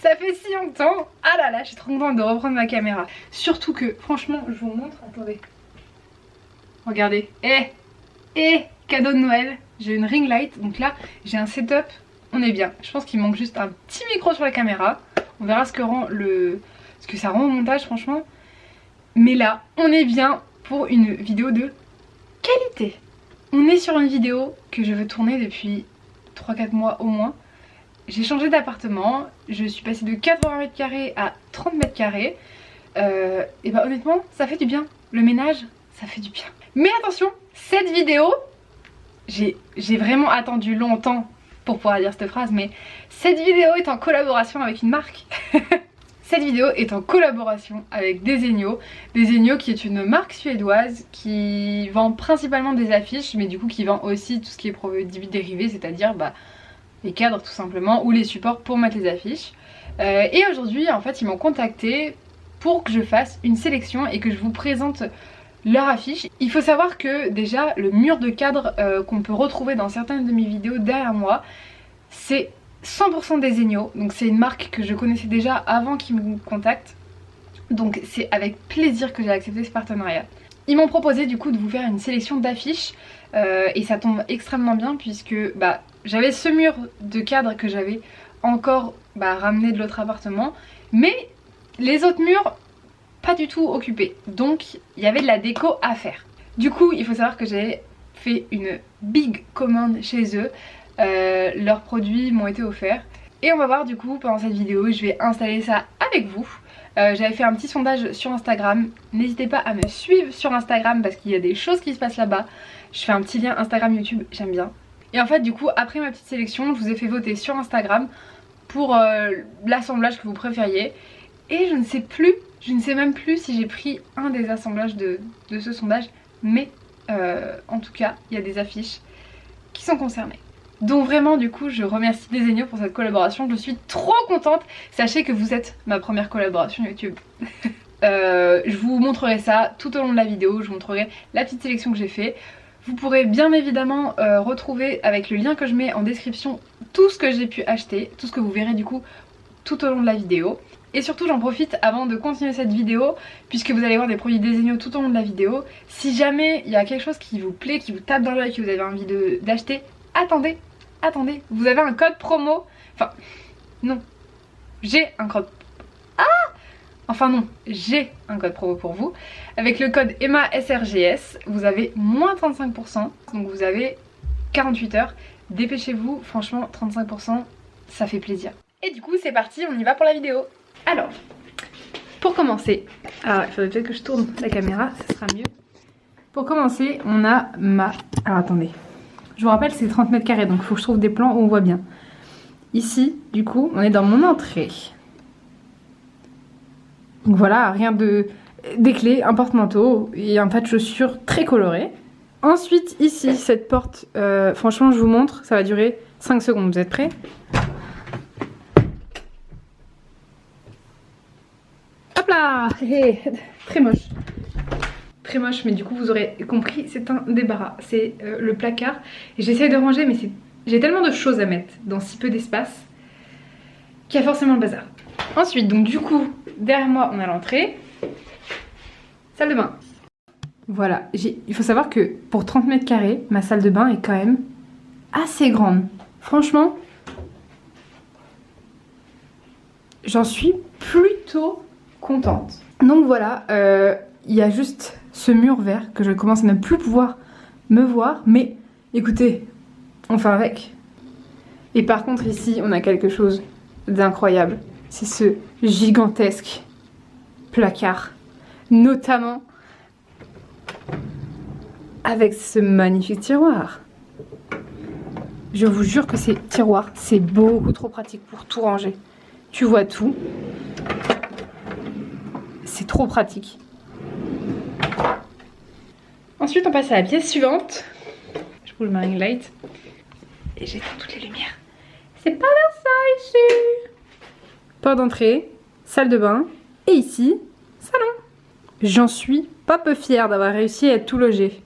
Ça fait si longtemps. Ah là là, je suis trop contente de reprendre ma caméra. Surtout que, franchement, je vous montre, attendez. Regardez, cadeau de Noël, j'ai une ring light, donc là j'ai un setup, on est bien. Je pense qu'il manque juste un petit micro sur la caméra. On verra ce que ça rend au montage franchement. Mais là, on est bien pour une vidéo de qualité. On est sur une vidéo que je veux tourner depuis 3-4 mois au moins. J'ai changé d'appartement, je suis passée de 80 m² à 30 m². Et bah honnêtement, ça fait du bien. Le ménage, ça fait du bien. Mais attention, cette vidéo, j'ai vraiment attendu longtemps pour pouvoir dire cette phrase, mais cette vidéo est en collaboration avec une marque. Cette vidéo est en collaboration avec Desenio. Desenio qui est une marque suédoise qui vend principalement des affiches, mais du coup qui vend aussi tout ce qui est produits dérivés, c'est-à-dire les cadres tout simplement, ou les supports pour mettre les affiches. Et aujourd'hui en fait ils m'ont contacté pour que je fasse une sélection et que je vous présente leur affiche. Il faut savoir que déjà le mur de cadre qu'on peut retrouver dans certaines de mes vidéos derrière moi, c'est 100% Desenio, donc c'est une marque que je connaissais déjà avant qu'ils me contactent. Donc c'est avec plaisir que j'ai accepté ce partenariat. Ils m'ont proposé du coup de vous faire une sélection d'affiches et ça tombe extrêmement bien puisque j'avais ce mur de cadre que j'avais encore ramené de l'autre appartement, mais les autres murs pas du tout occupés, donc il y avait de la déco à faire. Du coup il faut savoir que j'ai fait une big commande chez eux, leurs produits m'ont été offerts et on va voir du coup pendant cette vidéo, je vais installer ça avec vous. J'avais fait un petit sondage sur Instagram, n'hésitez pas à me suivre sur Instagram parce qu'il y a des choses qui se passent là-bas. Je fais un petit lien Instagram YouTube, j'aime bien. Et en fait du coup après ma petite sélection, je vous ai fait voter sur Instagram pour l'assemblage que vous préfériez. Et je ne sais même plus si j'ai pris un des assemblages de ce sondage, mais en tout cas il y a des affiches qui sont concernées. Donc vraiment du coup je remercie Desenio pour cette collaboration, je suis trop contente. Sachez que vous êtes ma première collaboration YouTube. Je vous montrerai ça tout au long de la vidéo, je vous montrerai la petite sélection que j'ai fait. Vous pourrez bien évidemment retrouver avec le lien que je mets en description tout ce que j'ai pu acheter, tout ce que vous verrez du coup tout au long de la vidéo. Et surtout j'en profite avant de continuer cette vidéo, puisque vous allez voir des produits Desenio tout au long de la vidéo. Si jamais il y a quelque chose qui vous plaît, qui vous tape dans l'œil, que vous avez envie d'acheter, attendez, vous avez un code promo. Enfin, non, j'ai un code... j'ai un code promo pour vous. Avec le code EMMASRGS, vous avez moins 35%, donc vous avez 48 heures. Dépêchez-vous, franchement 35%, ça fait plaisir. Et du coup c'est parti, on y va pour la vidéo. Alors, pour commencer, il faudrait peut-être que je tourne la caméra, ça sera mieux. Pour commencer, on a alors attendez, je vous rappelle c'est 30 m², donc il faut que je trouve des plans où on voit bien. Ici, du coup, on est dans mon entrée. Donc voilà, rien des clés, un porte-manteau et un tas de chaussures très colorées. Ensuite, ici, cette porte, franchement, je vous montre, ça va durer 5 secondes, vous êtes prêts ? Hop là, très moche. Très moche, mais du coup vous aurez compris, c'est un débarras. C'est le placard. Et j'essaie de ranger, mais j'ai tellement de choses à mettre dans si peu d'espace qu'il y a forcément le bazar. Ensuite, donc du coup, derrière moi, on a l'entrée. Salle de bain. Voilà, il faut savoir que pour 30 m², ma salle de bain est quand même assez grande. Franchement, j'en suis plutôt contente. Donc voilà, il y a juste ce mur vert que je commence à ne plus pouvoir me voir, mais écoutez, on fait avec. Et par contre ici on a quelque chose d'incroyable, c'est ce gigantesque placard, notamment avec ce magnifique tiroir. Je vous jure que ces tiroirs c'est beaucoup trop pratique pour tout ranger. Tu vois tout. C'est trop pratique. Ensuite on passe à la pièce suivante. Je bouge ma ring light et j'éteins toutes les lumières. C'est pas vers ça ici. Porte d'entrée, salle de bain et ici, salon. J'en suis pas peu fière d'avoir réussi à être tout logé.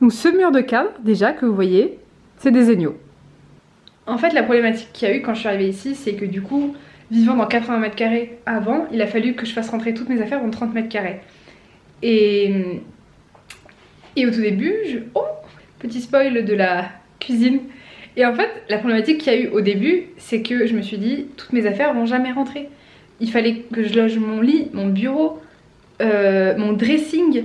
Donc ce mur de cadre déjà que vous voyez, c'est Desenio. En fait la problématique qu'il y a eu quand je suis arrivée ici, c'est que du coup, vivant dans 80 mètres carrés avant, il a fallu que je fasse rentrer toutes mes affaires dans 30 mètres carrés. Et au tout début, oh, petit spoil de la cuisine. Et en fait, la problématique qu'il y a eu au début, c'est que je me suis dit, toutes mes affaires vont jamais rentrer. Il fallait que je loge mon lit, mon bureau, mon dressing.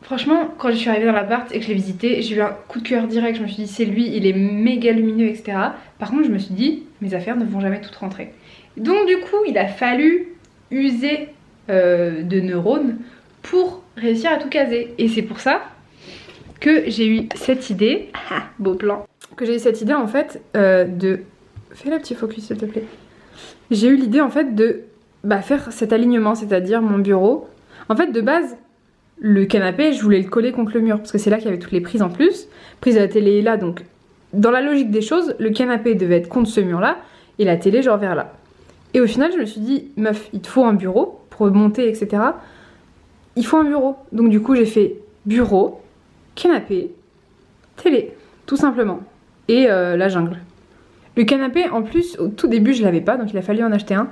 Franchement, quand je suis arrivée dans l'appart et que je l'ai visité, j'ai eu un coup de cœur direct. Je me suis dit, c'est lui, il est méga lumineux, etc. Par contre, je me suis dit, mes affaires ne vont jamais toutes rentrer. Donc du coup, il a fallu user de neurones pour réussir à tout caser. Et c'est pour ça que j'ai eu cette idée, beau plan, que j'ai eu cette idée en fait de... Fais le petit focus s'il te plaît. J'ai eu l'idée en fait de faire cet alignement, c'est-à-dire mon bureau. En fait de base, le canapé, je voulais le coller contre le mur parce que c'est là qu'il y avait toutes les prises en plus. Prise de la télé est là, donc dans la logique des choses, le canapé devait être contre ce mur-là et la télé genre vers là. Et au final, je me suis dit, meuf, il te faut un bureau pour monter, etc. Il faut un bureau. Donc du coup, j'ai fait bureau, canapé, télé, tout simplement. Et la jungle. Le canapé, en plus, au tout début, je l'avais pas, donc il a fallu en acheter un.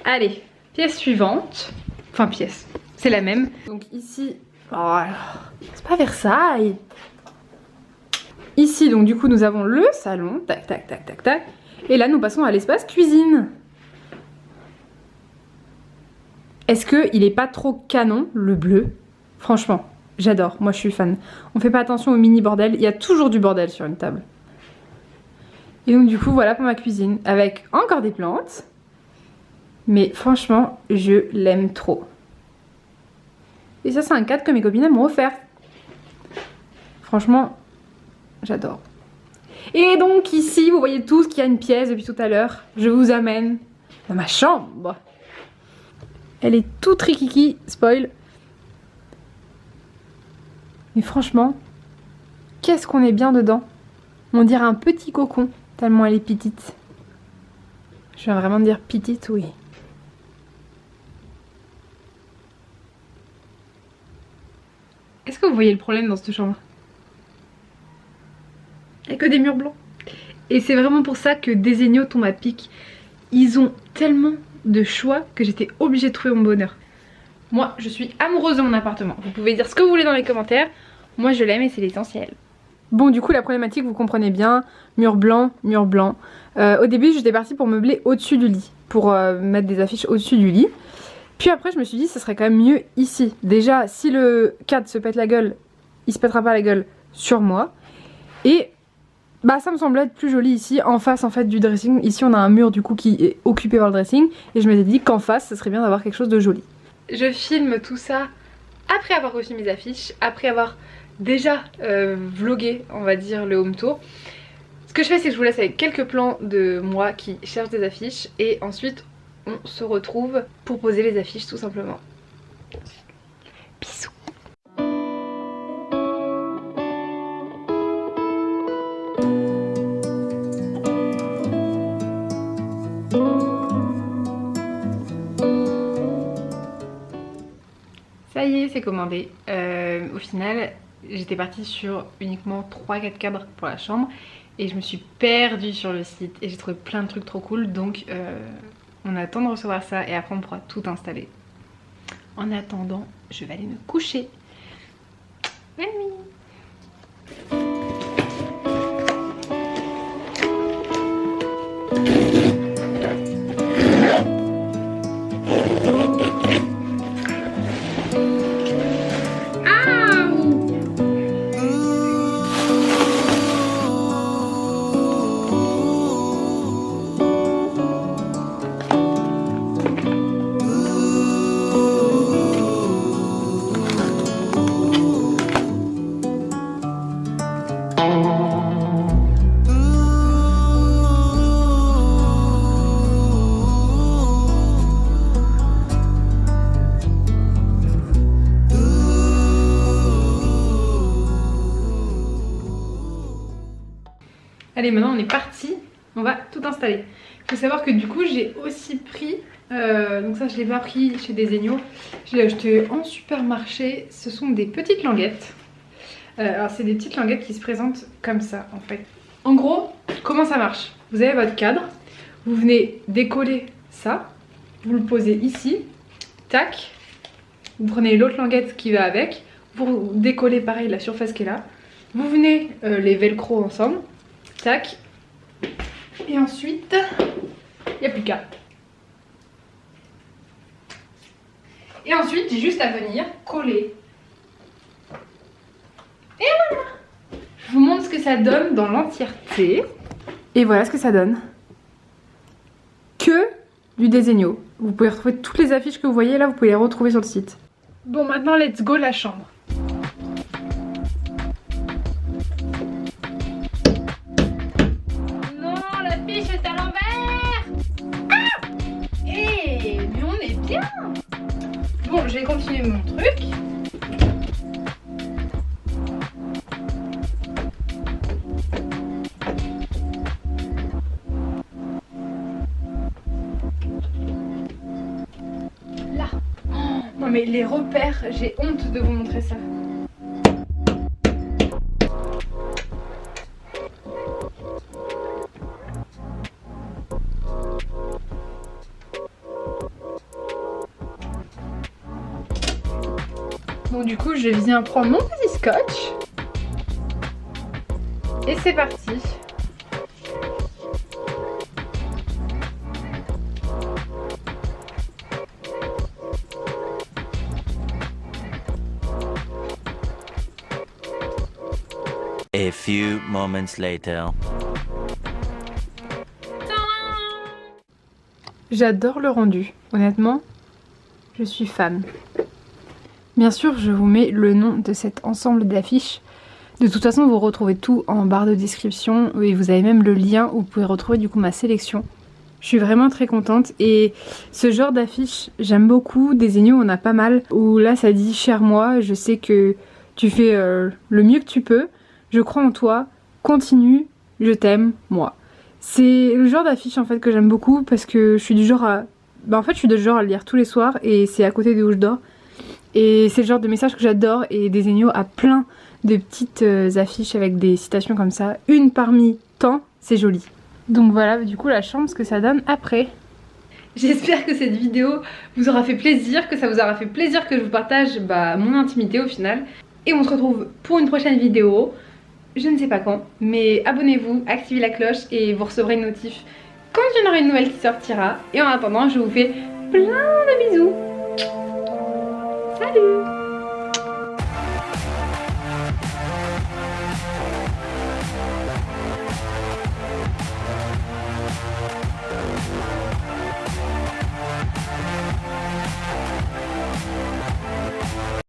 Allez, pièce suivante. Enfin, pièce, c'est la même. Donc ici, oh, c'est pas Versailles. Ici, donc du coup, nous avons le salon. Tac, tac, tac, tac, tac. Et là, nous passons à l'espace cuisine. Est-ce qu'il est pas trop canon, le bleu? Franchement, j'adore, moi je suis fan. On fait pas attention au mini bordel, il y a toujours du bordel sur une table. Et donc du coup, voilà pour ma cuisine, avec encore des plantes. Mais franchement, je l'aime trop. Et ça, c'est un cadre que mes copines m'ont offert. Franchement, j'adore. Et donc ici, vous voyez tous qu'il y a une pièce depuis tout à l'heure. Je vous amène dans ma chambre. Elle est toute rikiki, spoil. Mais franchement, qu'est-ce qu'on est bien dedans. On dirait un petit cocon, tellement elle est petite. Je viens vraiment de dire petite, oui. Est-ce que vous voyez le problème dans cette chambre? Il n'y a que des murs blancs. Et c'est vraiment pour ça que Desenio tombe à pic. Ils ont tellement de choix que j'étais obligée de trouver mon bonheur. Moi, je suis amoureuse de mon appartement. Vous pouvez dire ce que vous voulez dans les commentaires. Moi, je l'aime et c'est l'essentiel. Bon, du coup, la problématique, vous comprenez bien. Mur blanc, mur blanc. Au début, j'étais partie pour meubler au-dessus du lit. Pour mettre des affiches au-dessus du lit. Puis après, je me suis dit, ça serait quand même mieux ici. Déjà, si le cadre se pète la gueule, il se pètera pas la gueule sur moi. Et ça me semblait être plus joli ici, en face en fait du dressing. Ici, on a un mur du coup qui est occupé par le dressing. Et je m'étais dit qu'en face, ça serait bien d'avoir quelque chose de joli. Je filme tout ça après avoir reçu mes affiches, après avoir déjà vlogué, on va dire, le home tour. Ce que je fais, c'est que je vous laisse avec quelques plans de moi qui cherche des affiches. Et ensuite, on se retrouve pour poser les affiches tout simplement. Bisous. Ça y est, c'est commandé. Au final, j'étais partie sur uniquement 3-4 cadres pour la chambre. Et je me suis perdue sur le site. Et j'ai trouvé plein de trucs trop cool. Donc on attend de recevoir ça. Et après on pourra tout installer. En attendant, je vais aller me coucher. Bonne nuit. Allez, maintenant on est parti, on va tout installer. Il faut savoir que du coup j'ai aussi pris, donc ça je l'ai pas pris chez Desenio, je l'ai acheté en supermarché. Ce sont des petites languettes. Alors c'est des petites languettes qui se présentent comme ça en fait. En gros, comment ça marche? Vous avez votre cadre, vous venez décoller ça, vous le posez ici, tac, vous prenez l'autre languette qui va avec, vous décollez pareil la surface qui est là, vous venez les velcro ensemble, tac, et ensuite, il n'y a plus qu'à. Et ensuite, j'ai juste à venir coller. Et voilà! Je vous montre ce que ça donne dans l'entièreté. Et voilà ce que ça donne. Que du Desenio. Vous pouvez retrouver toutes les affiches que vous voyez là, vous pouvez les retrouver sur le site. Bon, maintenant, let's go la chambre. Non, l'affiche est à l'envers! Ah! Eh, mais on est bien! Bon, je vais continuer mon truc. Là. Oh, non mais les repères, j'ai honte de vous montrer ça. Donc du coup je viens prendre mon petit scotch et c'est parti. A few moments later. J'adore le rendu, honnêtement, je suis fan. Bien sûr, je vous mets le nom de cet ensemble d'affiches. De toute façon, vous retrouvez tout en barre de description et vous avez même le lien où vous pouvez retrouver du coup ma sélection. Je suis vraiment très contente et ce genre d'affiches, j'aime beaucoup. Desenio, on a pas mal où là ça dit cher moi, je sais que tu fais le mieux que tu peux, je crois en toi, continue, je t'aime, moi. C'est le genre d'affiche en fait que j'aime beaucoup parce que je suis du genre à... Bah en fait je suis du genre à le lire tous les soirs et c'est à côté de où je dors. Et c'est le genre de message que j'adore et Desenio a plein de petites affiches avec des citations comme ça. Une parmi tant, c'est joli. Donc voilà du coup la chambre, ce que ça donne après. J'espère que cette vidéo vous aura fait plaisir, que ça vous aura fait plaisir que je vous partage mon intimité au final. Et on se retrouve pour une prochaine vidéo, je ne sais pas quand, mais abonnez-vous, activez la cloche et vous recevrez une notif quand il y en aura une nouvelle qui sortira. Et en attendant, je vous fais plein de bisous. Salut!